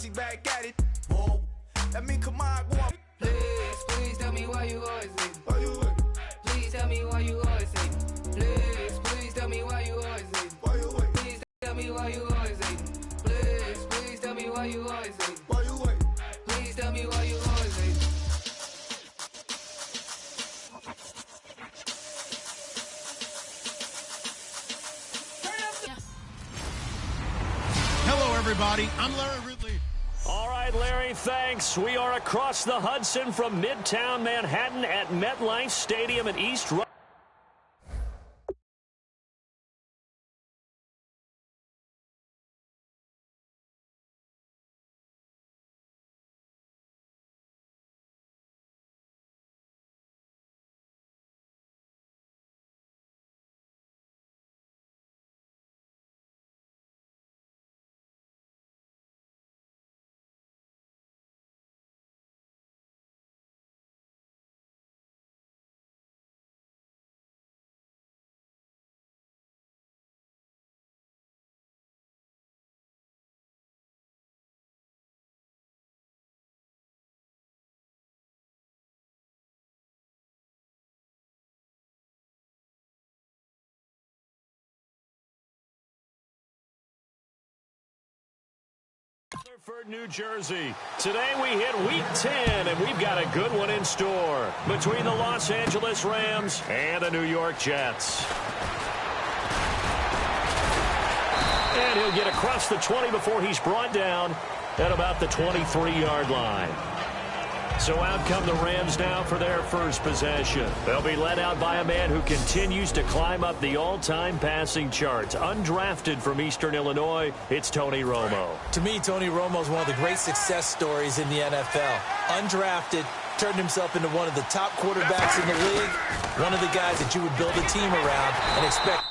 he back at it. Whoa. That mean, come on, boy. Please tell me why you always hate me. Why you with me? Please tell me why you always hate me. Please tell me why you always hate me. Why you with me? Please tell me why you always hate me. Please tell me why you always hate me. Why you with me? Please tell me why you always hate me. Hello, everybody. I'm Larry Ridley. All right, Larry, thanks. We are across the Hudson from Midtown Manhattan at MetLife Stadium in East Rutherford. Rutherford, New Jersey. Today we hit Week 10, and we've got a good one in store between the Los Angeles Rams and the New York Jets. And he'll get across the 20 before he's brought down at about the 23-yard line. So out come the Rams now for their first possession. They'll be led out by a man who continues to climb up the all-time passing charts. Undrafted from Eastern Illinois, it's Tony Romo. To me, Tony Romo is one of the great success stories in the NFL. Undrafted, turned himself into one of the top quarterbacks in the league, one of the guys that you would build a team around and expect.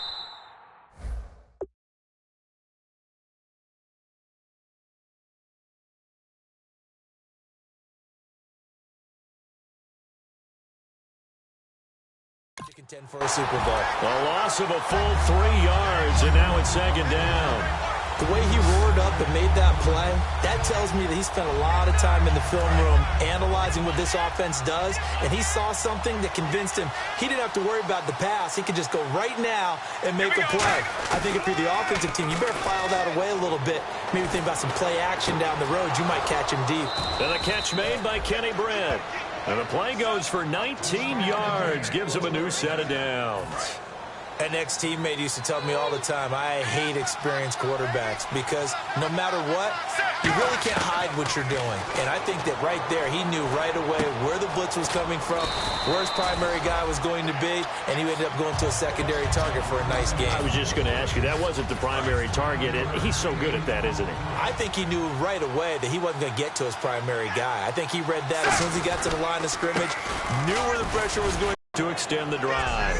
To contend for a Super Bowl. A loss of a full 3 yards, and now it's second down. The way he roared up and made that play, that tells me that he spent a lot of time in the film room analyzing what this offense does, and he saw something that convinced him he didn't have to worry about the pass. He could just go right now and make a play. I think if you're the offensive team, you better file that away a little bit. Maybe think about some play action down the road. You might catch him deep. And the catch made by Kenny Brett. And the play goes for 19 yards, gives him a new set of downs. An ex-teammate used to tell me all the time, I hate experienced quarterbacks because no matter what, you really can't hide what you're doing. And I think that right there, he knew right away where the blitz was coming from, where his primary guy was going to be, and he ended up going to a secondary target for a nice game. I was just going to ask you, that wasn't the primary target. He's so good at that, isn't he? I think he knew right away that he wasn't going to get to his primary guy. I think he read that as soon as he got to the line of scrimmage, knew where the pressure was going to extend the drive.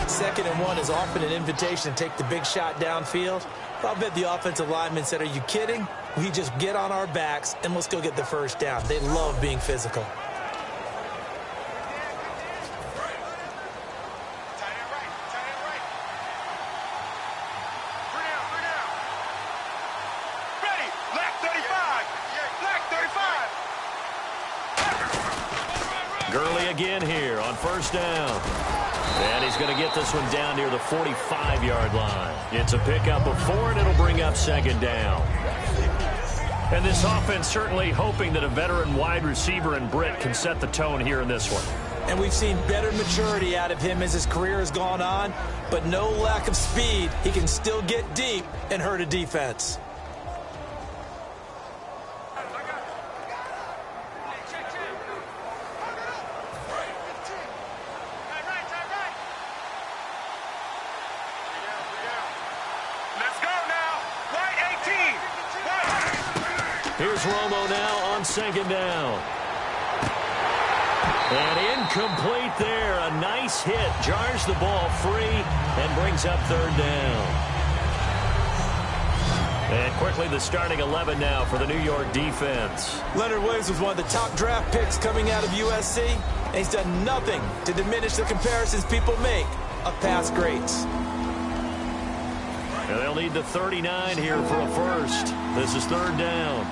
2nd and 1 is often an invitation to take the big shot downfield. I'll bet the offensive lineman said, are you kidding? We just get on our backs and let's go get the first down. They love being physical. Gurley again here on first down. And he's going to get this one down near the 45-yard line. It's a pickup of 4, and it'll bring up second down. And this offense certainly hoping that a veteran wide receiver in Britt can set the tone here in this one. And we've seen better maturity out of him as his career has gone on, but no lack of speed. He can still get deep and hurt a defense. Here's Romo now on second down. And incomplete there. A nice hit. Jars the ball free and brings up third down. And quickly the starting 11 now for the New York defense. Leonard Williams was one of the top draft picks coming out of USC, and he's done nothing to diminish the comparisons people make of past greats. And they'll need the 39 here for a first. This is third down.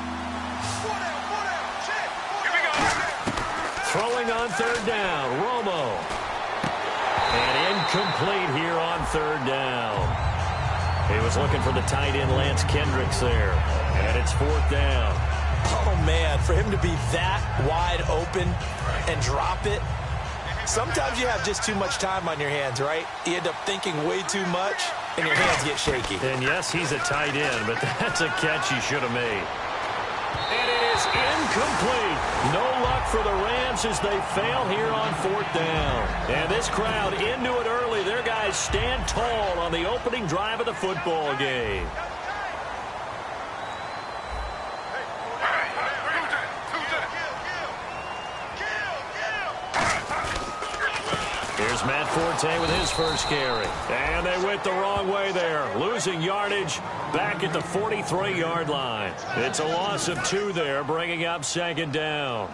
on third down. Romo. And incomplete here on third down. He was looking for the tight end Lance Kendricks there. And it's fourth down. Oh, man, for him to be that wide open and drop it. Sometimes you have just too much time on your hands, right? You end up thinking way too much, and your hands get shaky. And yes, he's a tight end, but that's a catch he should have made. And it is incomplete. No luck for the Rams as they fail here on fourth down. And this crowd into it early. Their guys stand tall on the opening drive of the football game. Here's Matt Forte with his first carry. And they went the wrong way there. Losing yardage back at the 43-yard line. It's a loss of 2 there, bringing up second down.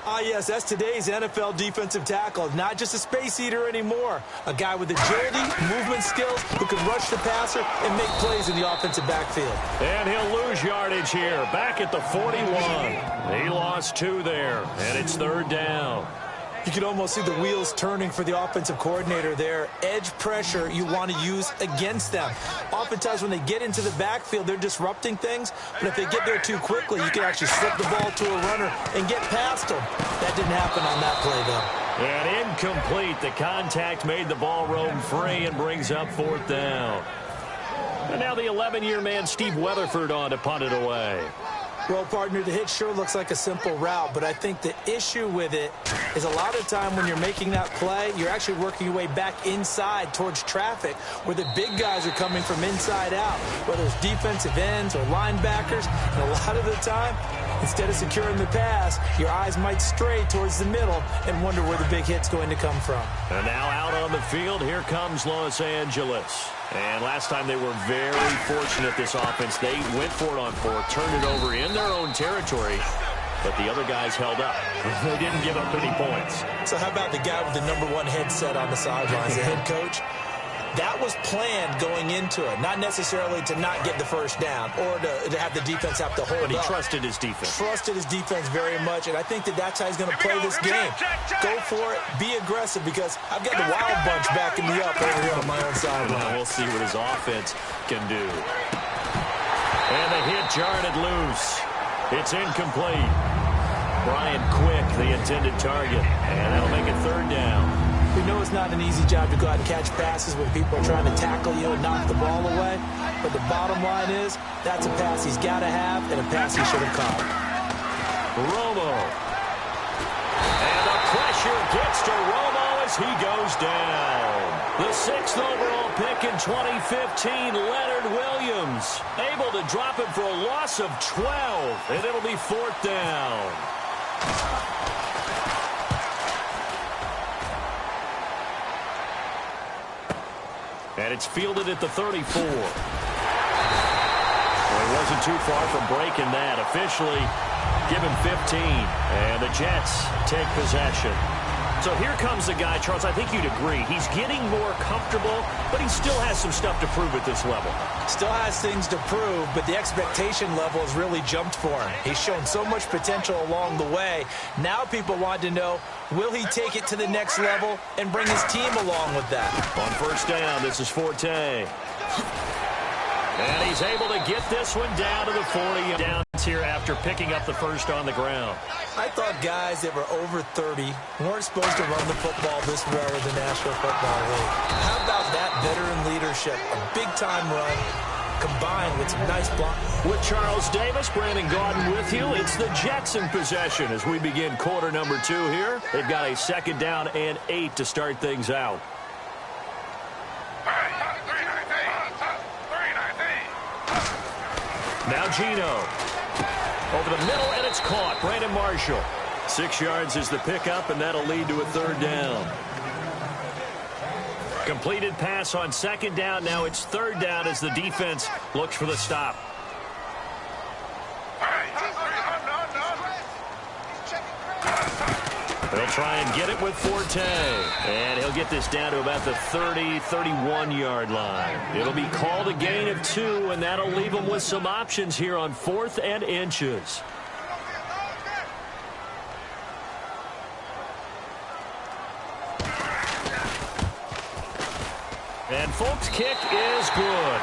Ah, yes, that's today's NFL defensive tackle. Not just a space eater anymore. A guy with agility, movement skills, who can rush the passer and make plays in the offensive backfield. And he'll lose yardage here, back at the 41. He lost 2 there, and it's third down. You can almost see the wheels turning for the offensive coordinator there. Edge pressure you want to use against them. Oftentimes when they get into the backfield, they're disrupting things. But if they get there too quickly, you can actually slip the ball to a runner and get past them. That didn't happen on that play, though. And incomplete. The contact made the ball roam free and brings up fourth down. And now the 11-year man Steve Weatherford on to punt it away. Well, partner, the hit sure looks like a simple route, but I think the issue with it is a lot of time when you're making that play, you're actually working your way back inside towards traffic where the big guys are coming from inside out, whether it's defensive ends or linebackers. And a lot of the time, instead of securing the pass, your eyes might stray towards the middle and wonder where the big hit's going to come from. And now out on the field, here comes Los Angeles. And last time they were very fortunate, this offense. They went for it on fourth, turned it over in their own territory, but the other guys held up. They didn't give up any points. So how about the guy with the #1 headset on the sidelines, the head coach? That was planned going into it, not necessarily to not get the first down or to have the defense have to hold up. But he trusted his defense. Trusted his defense very much, and I think that's how he's going to play this game. Go for it, be aggressive, because I've got the wild bunch backing me up over here on my own sideline. We'll see what his offense can do. And the hit jarred it loose. It's incomplete. Brian Quick, the intended target, and that'll make it third down. We know it's not an easy job to go out and catch passes when people are trying to tackle you and knock the ball away. But the bottom line is, that's a pass he's got to have and a pass he should have caught. Romo. And the pressure gets to Romo as he goes down. The 6th overall pick in 2015, Leonard Williams, able to drop it for a loss of 12, and it'll be fourth down. And it's fielded at the 34. Well, he wasn't too far from breaking that. Officially given 15. And the Jets take possession. So here comes the guy, Charles, I think you'd agree. He's getting more comfortable, but he still has some stuff to prove at this level. Still has things to prove, but the expectation level has really jumped for him. He's shown so much potential along the way. Now people want to know, will he take it to the next level and bring his team along with that? On first down, this is Forte. And he's able to get this one down to the 40. Downs here after picking up the first on the ground. I thought guys that were over 30 weren't supposed to run the football this well in the National Football League. How about that veteran leadership? A big-time run combined with some nice block. With Charles Davis, Brandon Gaudin with you. It's the Jets in possession as we begin quarter number 2 here. They've got a second down and 8 to start things out. Now Gino. Over the middle, and it's caught. Brandon Marshall. 6 yards is the pickup, and that'll lead to a third down. Completed pass on second down. Now it's third down as the defense looks for the stop. They'll try and get it with Forte. And he'll get this down to about the 30-31-yard line. It'll be called a gain of 2, and that'll leave them with some options here on 4th and inches. And Folk's kick is good.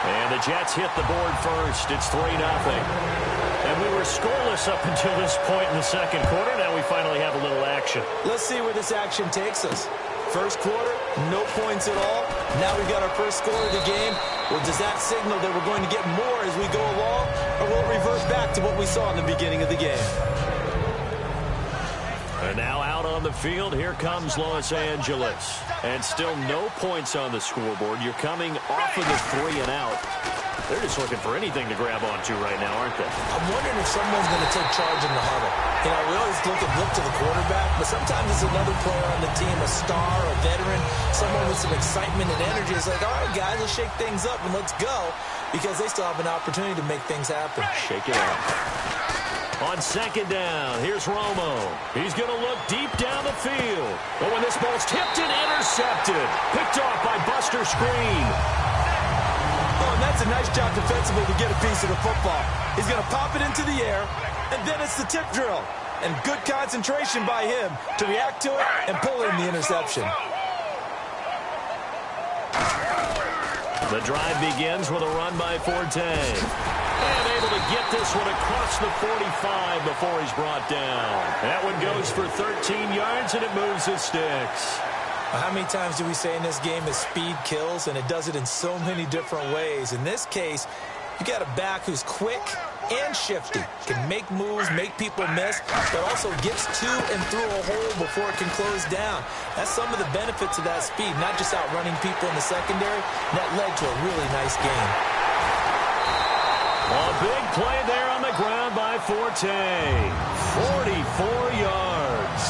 And the Jets hit the board first. It's 3-0. And we were scoreless up until this point in the second quarter. Now we finally have a little action. Let's see where this action takes us. First quarter, no points at all. Now we've got our first score of the game. Well, does that signal that we're going to get more as we go along? Or will it revert back to what we saw in the beginning of the game? And now out on the field, here comes Los Angeles. And still no points on the scoreboard. You're coming off of the 3 and out. They're just looking for anything to grab onto right now, aren't they? I'm wondering if someone's going to take charge in the huddle. You know, we always look to the quarterback, but sometimes it's another player on the team, a star, a veteran, someone with some excitement and energy. It's like, all right, guys, let's shake things up and let's go, because they still have an opportunity to make things happen. Shake it up. On second down, here's Romo. He's going to look deep down the field. But when this ball's tipped and intercepted, picked off by Buster Screen. Oh, and that's a nice job defensively to get a piece of the football. He's going to pop it into the air, and then it's the tip drill. And good concentration by him to react to it and pull in the interception. The drive begins with a run by Forte. And able to get this one across the 45 before he's brought down. That one goes for 13 yards, and it moves his sticks. How many times do we say in this game that speed kills, and it does it in so many different ways? In this case, you got a back who's quick and shifty, can make moves, make people miss, but also gets to and through a hole before it can close down. That's some of the benefits of that speed, not just outrunning people in the secondary. That led to a really nice game. A big play there on the ground by Forte. 44 yards.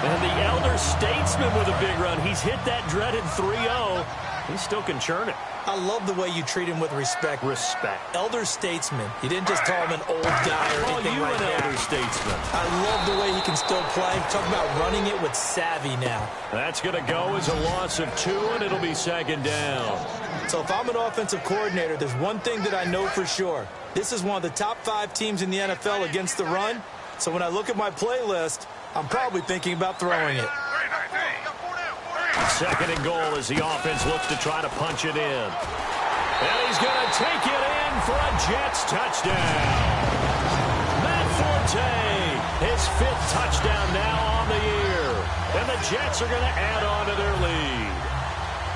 And the elder statesman with a big run. He's hit that dreaded 3-0. He still can churn it. I love the way you treat him with respect. Respect. Elder statesman. You didn't just call him an old guy or anything like that. Elder statesman. I love the way he can still play. Talk about running it with savvy now. That's going to go as a loss of 2, and it'll be second down. So if I'm an offensive coordinator, there's one thing that I know for sure. This is one of the top 5 teams in the NFL against the run. So when I look at my playlist, I'm probably thinking about throwing it. Second and goal as the offense looks to try to punch it in. And he's going to take it in for a Jets touchdown. Matt Forte, his 5th touchdown now on the year. And the Jets are going to add on to their lead.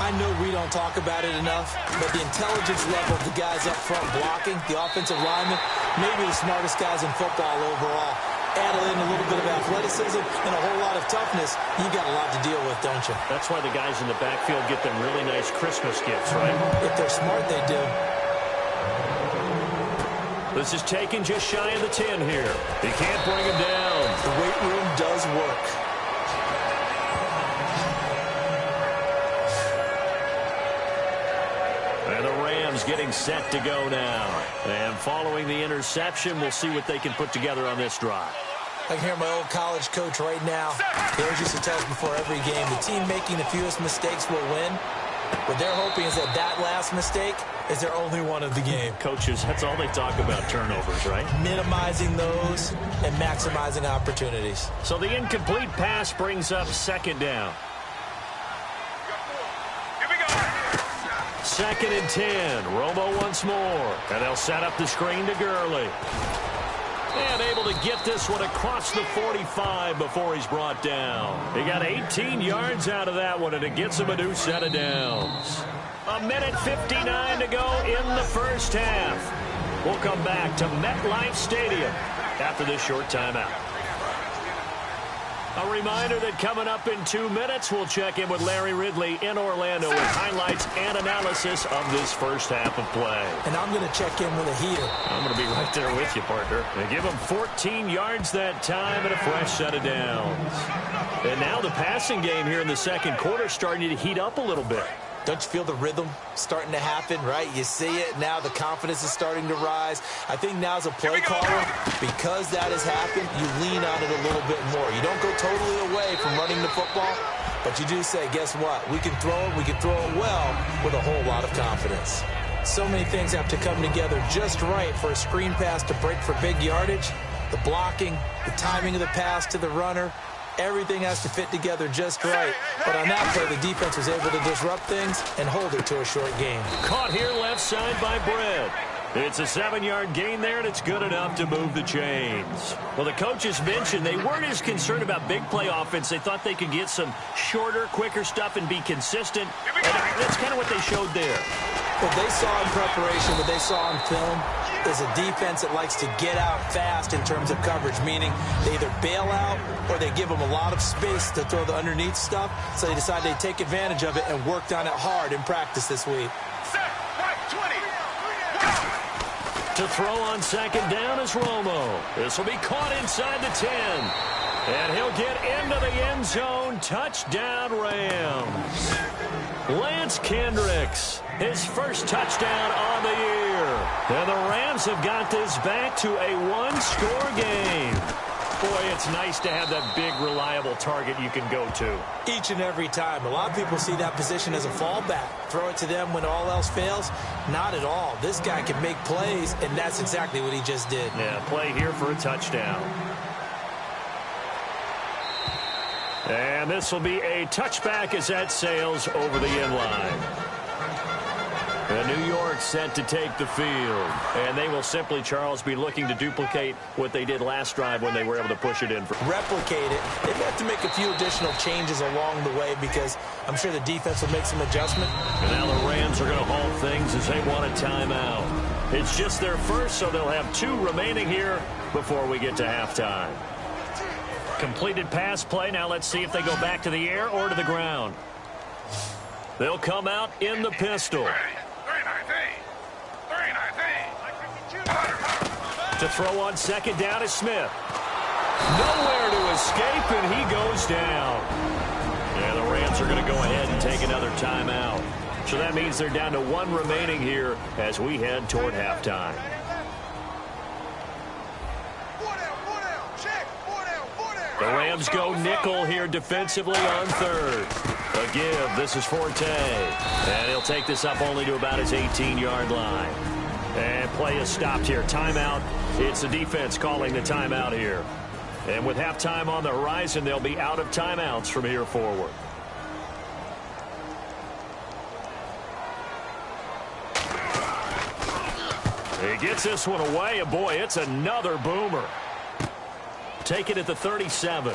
I know we don't talk about it enough, but the intelligence level of the guys up front blocking, the offensive linemen, maybe the smartest guys in football overall. Add in a little bit of athleticism and a whole lot of toughness, you got a lot to deal with, don't you? That's why the guys in the backfield get them really nice Christmas gifts, right? If they're smart, they do. This is taken just shy of the 10 here. He can't bring him down. The weight room does work. And the Rams getting set to go now. And following the interception, we'll see what they can put together on this drive. I can hear my old college coach right now. He always used to tell us before every game, the team making the fewest mistakes will win. What they're hoping is that that last mistake is their only one of the game. Coaches, that's all they talk about, turnovers, right? Minimizing those and maximizing opportunities. So the incomplete pass brings up second down. Second and 10. Romo once more. And they'll set up the screen to Gurley. And able to get this one across the 45 before he's brought down. He got 18 yards out of that one, and it gets him a new set of downs. A minute 59 to go in the first half. We'll come back to MetLife Stadium after this short timeout. A reminder that coming up in 2 minutes, we'll check in with Larry Ridley in Orlando with highlights and analysis of this first half of play. And I'm going to check in with a heater. I'm going to be right there with you, partner. And give him 14 yards that time and a fresh set of downs. And now the passing game here in the second quarter starting to heat up a little bit. Don't you feel the rhythm starting to happen, right? You see it. Now the confidence is starting to rise. I think now as a play caller, because that has happened, you lean on it a little bit more. You don't go totally away from running the football, but you do say, guess what? We can throw it. We can throw it well with a whole lot of confidence. So many things have to come together just right for a screen pass to break for big yardage. The blocking, the timing of the pass to the runner, Everything has to fit together just right. But on that play, the defense was able to disrupt things and hold it to a short game. Caught here left side by Brett. It's a 7-yard gain there, and it's good enough to move the chains. Well, the coaches mentioned they weren't as concerned about big play offense. They thought they could get some shorter, quicker stuff and be consistent. And that's kind of what they showed there. What they saw in preparation, what they saw on film, is a defense that likes to get out fast in terms of coverage, meaning they either bail out or they give them a lot of space to throw the underneath stuff, so they decide they take advantage of it and worked on it hard in practice this week. To throw on second down is Romo. This will be caught inside the 10. And he'll get into the end zone. Touchdown, Rams. Lance Kendricks, his first touchdown on the year. And the Rams have got this back to a one-score game. Boy, it's nice to have that big, reliable target you can go to. Each and every time. A lot of people see that position as a fallback. Throw it to them when all else fails. Not at all. This guy can make plays, and that's exactly what he just did. Yeah, play here for a touchdown. And this will be a touchback as that sails over the end line. And New York set to take the field. And they will simply, Charles, be looking to duplicate what they did last drive when they were able to push it in. Replicate it. They have to make a few additional changes along the way because I'm sure the defense will make some adjustment. And now the Rams are going to halt things as they want a timeout. It's just their first, so they'll have 2 remaining here before we get to halftime. Completed pass play. Now let's see if they go back to the air or to the ground. They'll come out in the pistol. To throw on second down is Smith. Nowhere to escape, and he goes down. Yeah, the Rams are going to go ahead and take another timeout. So that means they're down to 1 remaining here as we head toward halftime. The Rams go nickel here defensively on third. A give. This is Forte. And he'll take this up only to about his 18-yard line. And play is stopped here. Timeout. It's the defense calling the timeout here. And with halftime on the horizon, they'll be out of timeouts from here forward. He gets this one away, and boy, it's another boomer. Take it at the 37.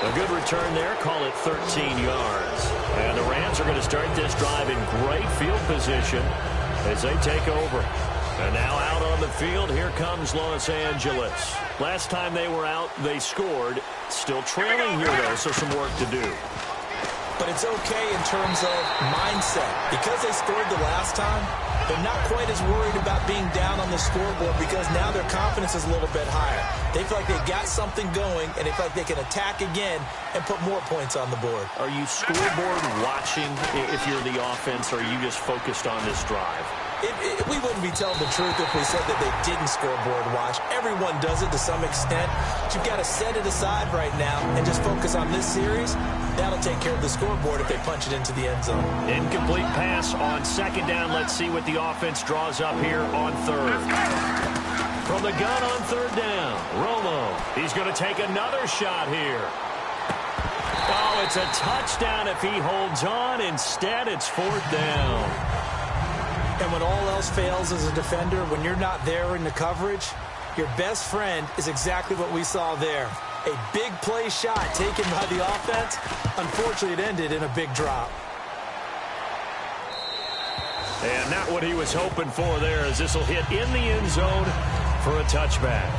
A good return there. Call it 13 yards. And the Rams are going to start this drive in great field position as they take over. And now out on the field, here comes Los Angeles. Last time they were out, they scored. Still trailing here, though, so some work to do. But it's okay in terms of mindset. Because they scored the last time, they're not quite as worried about being down on the scoreboard because now their confidence is a little bit higher. They feel like they got something going, and they feel like they can attack again and put more points on the board. Are you scoreboard watching if you're the offense, or are you just focused on this drive? We wouldn't be telling the truth if we said that they didn't scoreboard watch. Everyone does it to some extent. But you've got to set it aside right now and just focus on this series. That'll take care of the scoreboard if they punch it into the end zone. Incomplete pass on second down. Let's see what the offense draws up here on third. From the gun on third down, Romo. He's going to take another shot here. Oh, it's a touchdown if he holds on. Instead, it's fourth down. And when all else fails as a defender, when you're not there in the coverage, your best friend is exactly what we saw there. A big play shot taken by the offense. Unfortunately, it ended in a big drop. And not what he was hoping for there, as this will hit in the end zone for a touchback.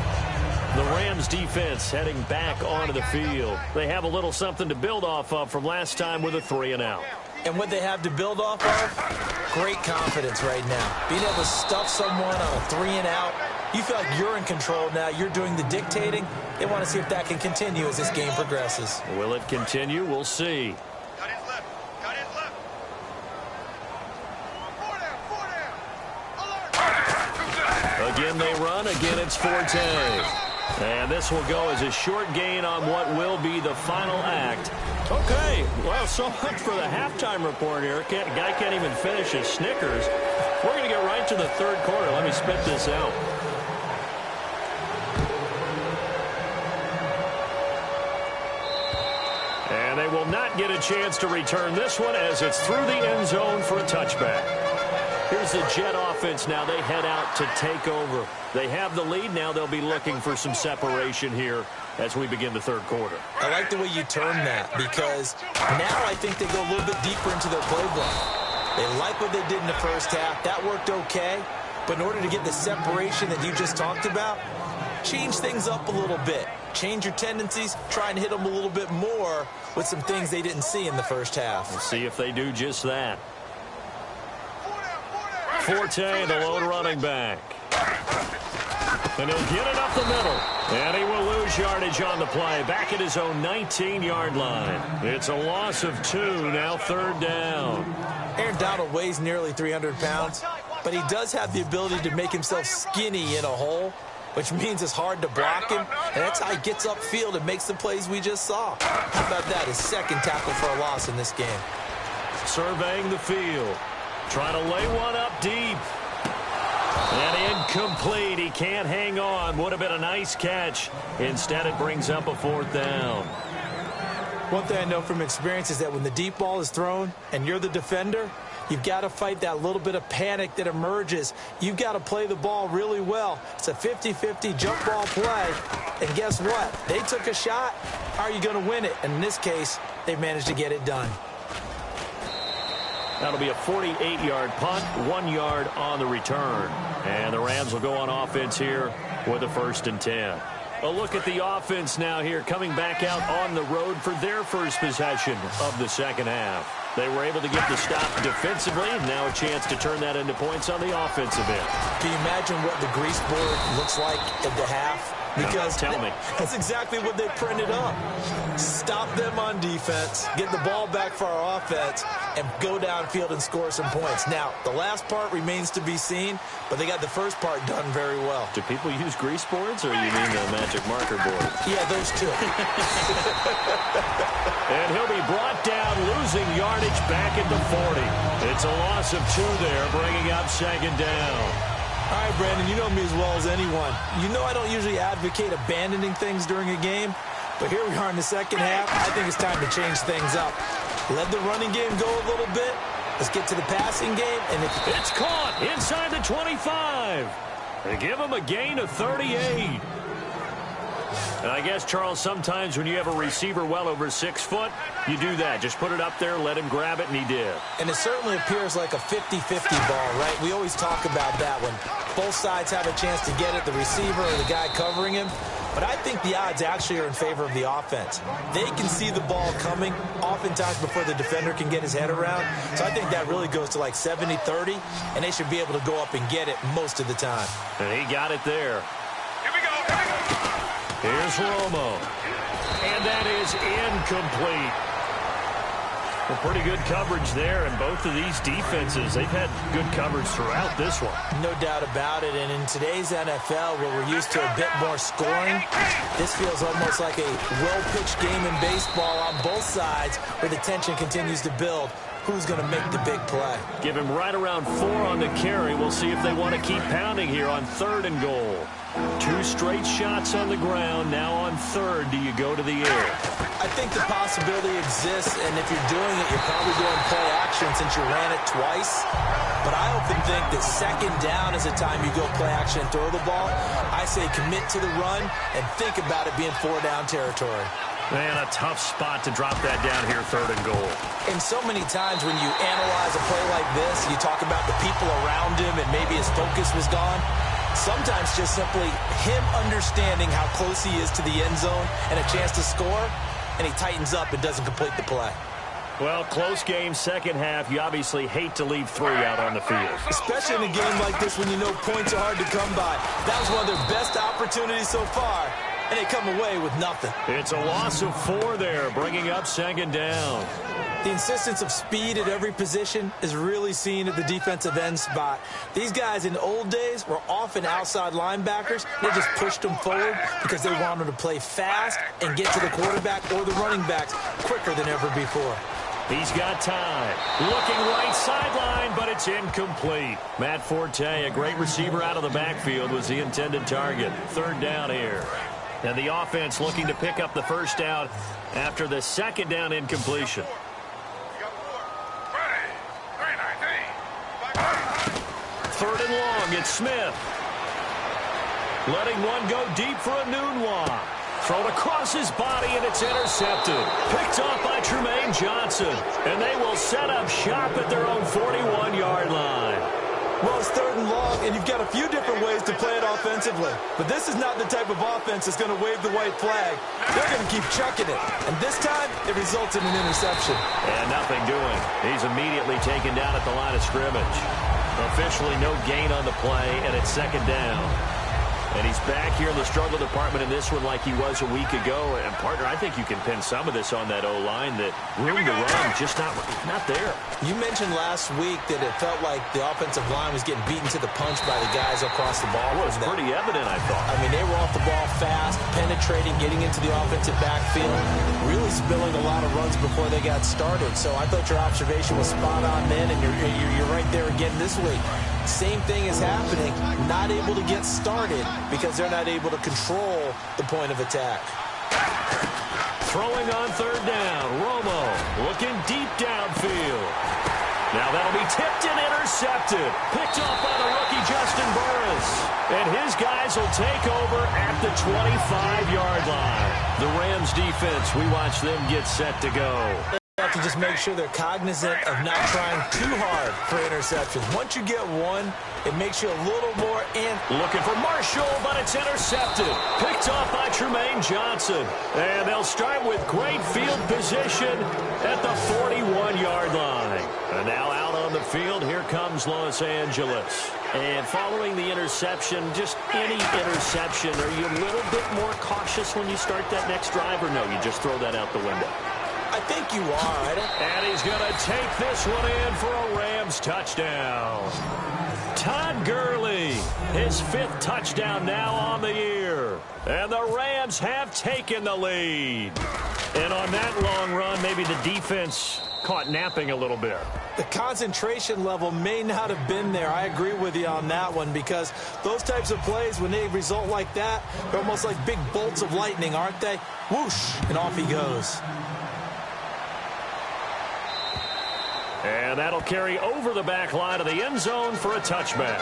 The Rams defense heading back onto the field. They have a little something to build off of from last time with a 3-and-out. And what they have to build off of, great confidence right now. Being able to stuff someone on a 3-and-out, you feel like you're in control now. You're doing the dictating. They want to see if that can continue as this game progresses. Will it continue? We'll see. Got his left. Got his left. 4 down. Alert. Again, they run. Again, it's Forte. And this will go as a short gain on what will be the final act. Okay, well, so much for the halftime report here. Guy can't even finish his Snickers. We're going to get right to the third quarter. Let me spit this out. not get a chance to return this one as it's through the end zone for a touchback. Here's the Jet offense now. They head out to take over. They have the lead. Now they'll be looking for some separation here as we begin the third quarter. I like the way you term that because now I think they go a little bit deeper into their playbook. They like what they did in the first half. That worked okay. But in order to get the separation that you just talked about, change things up a little bit. Change your tendencies. Try and hit them a little bit more with some things they didn't see in the first half. We'll see if they do just that. Forte, the lone running back. And he'll get it up the middle. And he will lose yardage on the play. Back at his own 19-yard line. It's a loss of 2, now third down. Aaron Donald weighs nearly 300 pounds, but he does have the ability to make himself skinny in a hole, which means it's hard to block him, and that's how he gets upfield and makes the plays we just saw. How about that? His second tackle for a loss in this game. Surveying the field. Trying to lay one up deep. And incomplete. He can't hang on. Would have been a nice catch. Instead, it brings up a fourth down. One thing I know from experience is that when the deep ball is thrown and you're the defender, you've got to fight that little bit of panic that emerges. You've got to play the ball really well. It's a 50-50 jump ball play. And guess what? They took a shot. How are you going to win it? And in this case, they managed to get it done. That'll be a 48-yard punt, 1 yard on the return. And the Rams will go on offense here with a 1st and 10. A look at the offense now here, coming back out on the road for their first possession of the second half. They were able to get the stop defensively, and now a chance to turn that into points on the offensive end. Can you imagine what the grease board looks like at the half? Because tell me. That's exactly what they printed up. Stop them on defense, get the ball back for our offense, and go downfield and score some points. Now, the last part remains to be seen, but they got the first part done very well. Do people use grease boards, or you mean the magic marker board? Yeah, those two. And he'll be brought down, losing yardage back at the 40. It's a loss of 2 there, bringing up 2nd down. All right, Brandon, you know me as well as anyone. You know I don't usually advocate abandoning things during a game, but here we are in the second half. I think it's time to change things up. Let the running game go a little bit. Let's get to the passing game. And it's caught inside the 25. They give him a gain of 38. And I guess, Charles, sometimes when you have a receiver well over 6 foot, you do that. Just put it up there, let him grab it, and he did. And it certainly appears like a 50-50 ball, right? We always talk about that when both sides have a chance to get it, the receiver or the guy covering him. But I think the odds actually are in favor of the offense. They can see the ball coming oftentimes before the defender can get his head around. So I think that really goes to like 70-30, and they should be able to go up and get it most of the time. And he got it there. Here's Romo. And that is incomplete. Well, pretty good coverage there, and both of these defenses, they've had good coverage throughout this one. No doubt about it, and in today's NFL, where we're used to a bit more scoring, this feels almost like a well-pitched game in baseball on both sides, where the tension continues to build. Who's going to make the big play? Give him right around 4 on the carry. We'll see if they want to keep pounding here on 3rd and goal. 2 straight shots on the ground. Now on 3rd, do you go to the air? I think the possibility exists, and if you're doing it, you're probably doing play action since you ran it twice. But I often think that 2nd down is a time you go play action and throw the ball. I say commit to the run and think about it being 4-down territory. Man, a tough spot to drop that down here, 3rd and goal. And so many times when you analyze a play like this, you talk about the people around him and maybe his focus was gone. Sometimes just simply him understanding how close he is to the end zone and a chance to score, and he tightens up and doesn't complete the play. Well, close game, second half. You obviously hate to leave 3 out on the field. Especially in a game like this when you know points are hard to come by. That was one of their best opportunities so far, and they come away with nothing. It's a loss of 4 there, bringing up 2nd down. The insistence of speed at every position is really seen at the defensive end spot. These guys in the old days were often outside linebackers. They just pushed them forward because they wanted to play fast and get to the quarterback or the running backs quicker than ever before. He's got time. Looking right sideline, but it's incomplete. Matt Forte, a great receiver out of the backfield, was the intended target. 3rd down here. And the offense looking to pick up the first down after the second down incompletion. Third and long, it's Smith. Letting one go deep for a Nunwa. Thrown across his body, and it's intercepted. Picked off by Tremaine Johnson. And they will set up shop at their own 41-yard line. Well, it's third and long, and you've got a few different ways to play it offensively. But this is not the type of offense that's going to wave the white flag. They're going to keep chucking it. And this time, it results in an interception. And nothing doing. He's immediately taken down at the line of scrimmage. Officially no gain on the play, and it's second down. And he's back here in the struggle department in this one like he was a week ago. And, partner, I think you can pin some of this on that O-line, that room to run just not there. You mentioned last week that it felt like the offensive line was getting beaten to the punch by the guys across the ball. Well, it was pretty evident, I thought. I mean, they were off the ball fast, penetrating, getting into the offensive backfield, really spilling a lot of runs before they got started. So I thought your observation was spot on then, and you're right there again this week. Same thing is happening, not able to get started because they're not able to control the point of attack. Throwing on third down, Romo looking deep downfield. Now that'll be tipped and intercepted. Picked off by the rookie Justin Burris. And his guys will take over at the 25-yard line. The Rams defense, we watch them get set to go. Have to just make sure they're cognizant of not trying too hard for interceptions. Once you get one, it makes you a little more in. Looking for Marshall, but it's intercepted. Picked off by Tremaine Johnson. And they'll start with great field position at the 41-yard line. And now out on the field, here comes Los Angeles. And following the interception, just any interception, are you a little bit more cautious when you start that next drive, or no, you just throw that out the window? I think you are. And he's going to take this one in for a Rams touchdown. Todd Gurley, his 5th touchdown now on the year. And the Rams have taken the lead. And on that long run, maybe the defense caught napping a little bit. The concentration level may not have been there. I agree with you on that one, because those types of plays, when they result like that, they're almost like big bolts of lightning, aren't they? Whoosh, and off he goes. And that'll carry over the back line of the end zone for a touchback.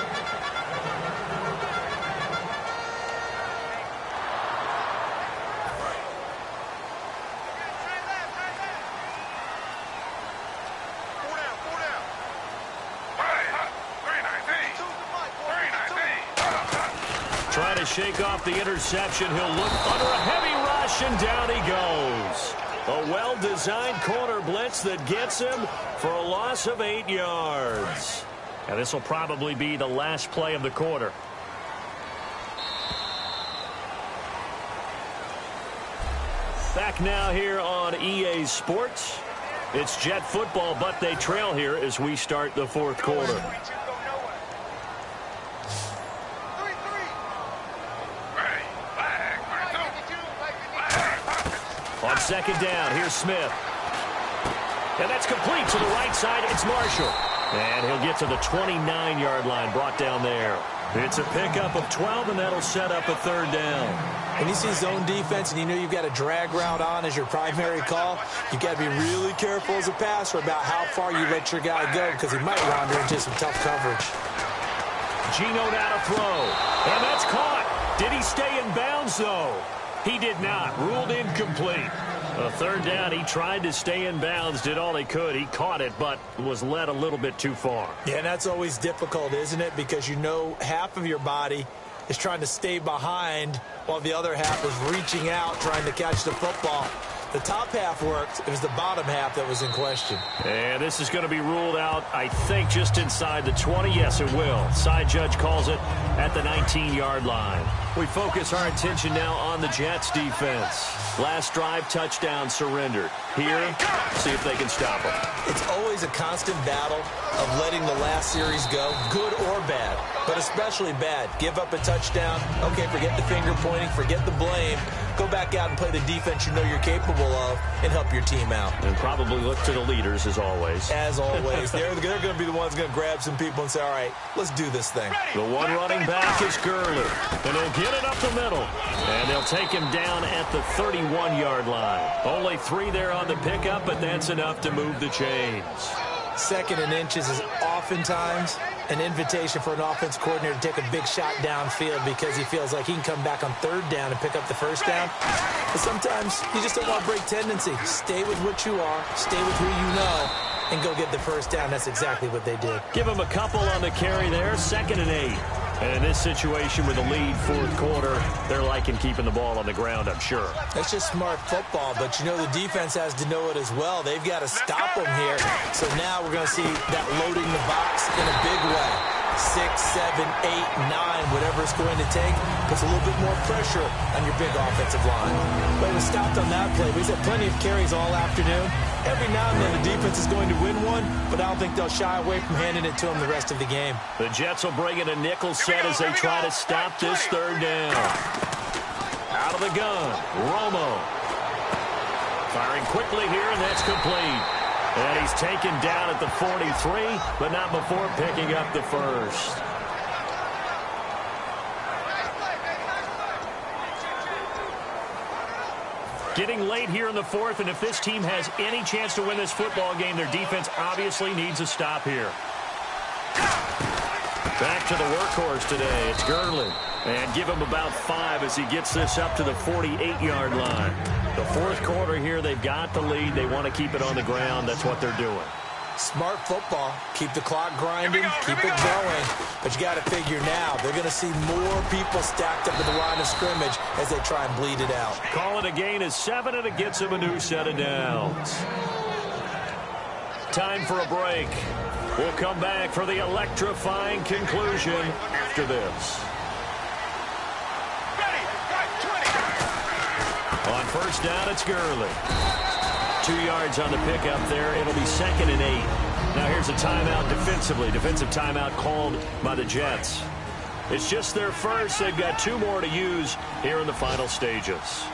Trying to shake off the interception. He'll look under a heavy rush, and down he goes. A well-designed corner blitz that gets him for a loss of 8 yards. And this will probably be the last play of the quarter. Back now here on EA Sports. It's Jet football, but they trail here as we start the 4th quarter. On second down, here's Smith. And that's complete to the right side. It's Marshall. And he'll get to the 29-yard line, brought down there. It's a pickup of 12, and that'll set up a 3rd down. When you see zone defense and you know you've got a drag route on as your primary call, you've got to be really careful as a passer about how far you let your guy go, because he might wander into some tough coverage. Geno now to throw. And that's caught. Did he stay in bounds, though? He did not. Ruled incomplete. A 3rd down. He tried to stay in bounds, did all he could. He caught it, but was led a little bit too far. Yeah, and that's always difficult, isn't it? Because you know half of your body is trying to stay behind while the other half is reaching out, trying to catch the football. The top half worked. It was the bottom half that was in question. And this is going to be ruled out, I think, just inside the 20. Yes, it will. Side judge calls it at the 19-yard line. We focus our attention now on the Jets defense. Last drive, touchdown surrendered. Here, see if they can stop them. It's always a constant battle of letting the last series go, good or bad, but especially bad. Give up a touchdown. Okay, forget the finger pointing, forget the blame. go back out and play the defense you know you're capable of and help your team out. And probably look to the leaders, as always. As always. They're going to be the ones going to grab some people and say, all right, let's do this thing. The one running back is Gurley. And he'll get it up the middle. And they'll take him down at the 31-yard line. Only 3 there on the pickup, but that's enough to move the chains. 2nd and inches is oftentimes an invitation for an offense coordinator to take a big shot downfield because he feels like he can come back on 3rd down and pick up the 1st down. But sometimes you just don't want to break tendency. Stay with what you are, stay with who you know, and go get the 1st down. That's exactly what they did. Give him a couple on the carry there, 2nd and 8. And in this situation with a lead 4th quarter, they're liking keeping the ball on the ground, I'm sure. That's just smart football, but you know the defense has to know it as well. They've got to stop them here. So now we're going to see that loading the box in a big way. 6, 7, 8, 9, whatever it's going to take, puts a little bit more pressure on your big offensive line. But he was stopped on that play. He's had plenty of carries all afternoon. Every now and then the defense is going to win one, but I don't think they'll shy away from handing it to him the rest of the game. The Jets will bring in a nickel set as they try to stop this 3rd down. Out of the gun, Romo. Firing quickly here, and that's complete. And he's taken down at the 43, but not before picking up the 1st. Getting late here in the 4th, and if this team has any chance to win this football game, their defense obviously needs a stop here. Back to the workhorse today. It's Gurley. And give him about 5 as he gets this up to the 48-yard line. The 4th quarter here, they've got the lead. They want to keep it on the ground. That's what they're doing. Smart football. Keep the clock grinding. Keep it going. But you got to figure now, they're going to see more people stacked up at the line of scrimmage as they try and bleed it out. Call it a gain of 7, and it gets him a new set of downs. Time for a break. We'll come back for the electrifying conclusion after this. On 1st down, it's Gurley. 2 yards on the pickup there. It'll be 2nd and 8. Now here's a timeout defensively. Defensive timeout called by the Jets. It's just their first. They've got 2 more to use here in the final stages.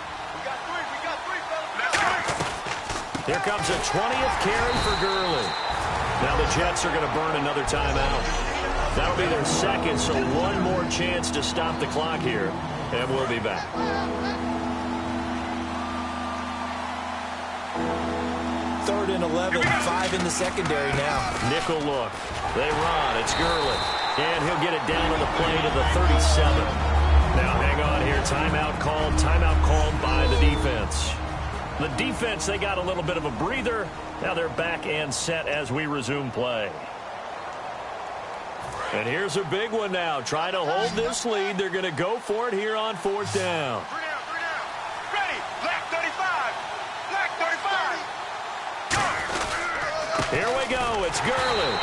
Here comes a 20th carry for Gurley. Now the Jets are going to burn another timeout. That'll be their 2nd, so 1 more chance to stop the clock here. And we'll be back. 3rd and 11, 5 in the secondary now. Nickel look. They run. It's Gurley. And he'll get it down on the play to the 37. Now hang on here. Timeout called by the defense. The defense, they got a little bit of a breather. Now they're back and set as we resume play. And here's a big one now. Trying to hold this lead. They're going to go for it here on 4th down. 3 down. Ready. Black 35. Black 35. Here we go. It's Gurley.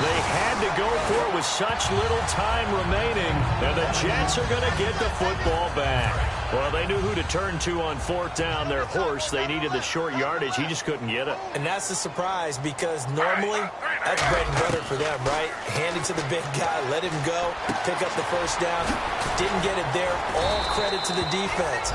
They had to go for it with such little time remaining. And the Jets are going to get the football back. Well, they knew who to turn to on 4th down. Their horse, they needed the short yardage. He just couldn't get it. And that's a surprise because normally that's bread and butter for them, right? Hand it to the big guy, let him go, pick up the 1st down. Didn't get it there. All credit to the defense.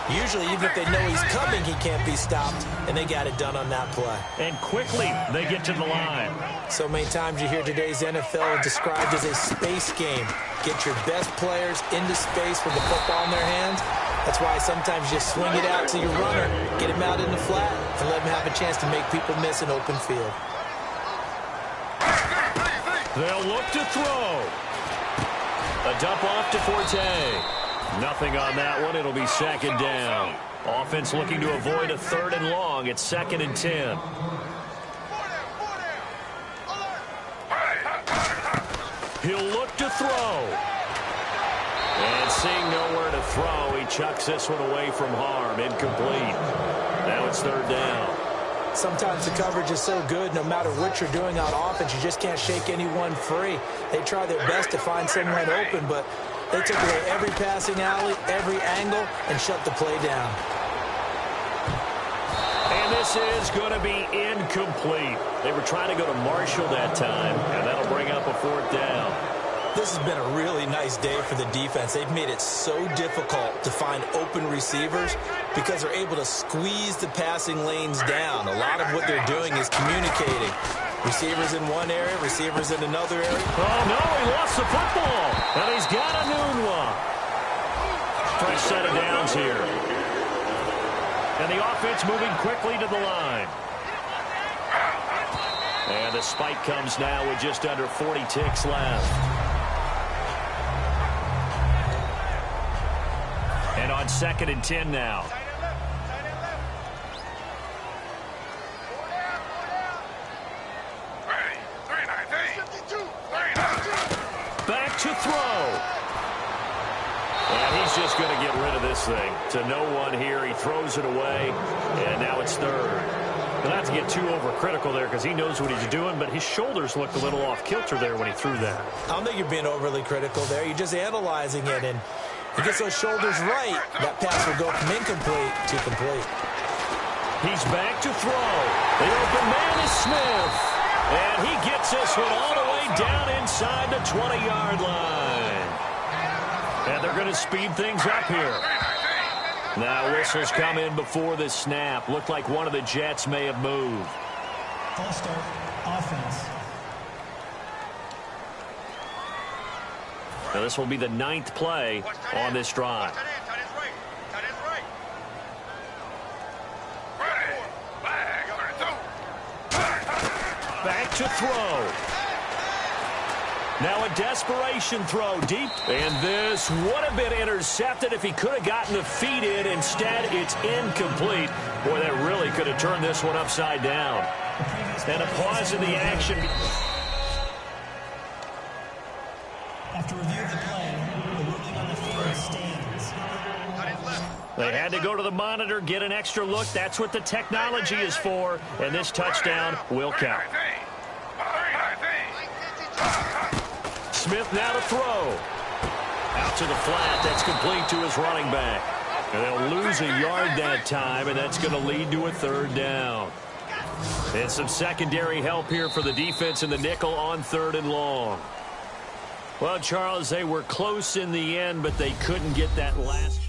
Usually, even if they know he's coming, he can't be stopped. And they got it done on that play. And quickly, they get to the line. So many times you hear today's NFL described as a space game. Get your best players into space with the football in their hands. That's why sometimes you swing it out to your runner, get him out in the flat, and let him have a chance to make people miss an open field. They'll look to throw. A dump off to Forte. Nothing on that one. It'll be 2nd down. Offense looking to avoid a 3rd and long. It's 2nd and 10. He'll look to throw. And seeing nowhere to throw, he chucks this one away from harm. Incomplete. Now it's 3rd down. Sometimes the coverage is so good, no matter what you're doing on offense, you just can't shake anyone free. They try their best to find someone open, but they took away every passing alley, every angle, and shut the play down. And this is going to be incomplete. They were trying to go to Marshall that time, and that'll bring up a 4th down. This has been a really nice day for the defense. They've made it so difficult to find open receivers because they're able to squeeze the passing lanes down. A lot of what they're doing is communicating. Receivers in one area, receivers in another area. Oh, no, he lost the football. And he's got a new one. Fresh set of downs here. And the offense moving quickly to the line. And the spike comes now with just under 40 ticks left. And on 2nd and 10 now. Back to throw. And he's just going to get rid of this thing. To no one here. He throws it away. And now it's 3rd. He'll have to get too overcritical there because he knows what he's doing, but his shoulders looked a little off kilter there when he threw that. I don't think you're being overly critical there. You're just analyzing it, and he gets those shoulders right. That pass will go from incomplete to complete. He's back to throw. The open man is Smith. And he gets this one all the way down inside the 20-yard line. And they're going to speed things up here. Now whistles come in before the snap. Looked like one of the Jets may have moved. False start, offense. Now this will be the 9th play on this drive. Back to throw. Now a desperation throw deep. And this would have been intercepted if he could have gotten the feet in. Instead, it's incomplete. Boy, that really could have turned this one upside down. And a pause in the action. After review of the play, the ruling on the field stands. They had to go to the monitor, get an extra look. That's what the technology is for. And this touchdown will count. Smith now to throw. Out to the flat. That's complete to his running back. And they'll lose a yard that time, and that's going to lead to a 3rd down. And some secondary help here for the defense in the nickel on 3rd and long. Well, Charles, they were close in the end, but they couldn't get that last.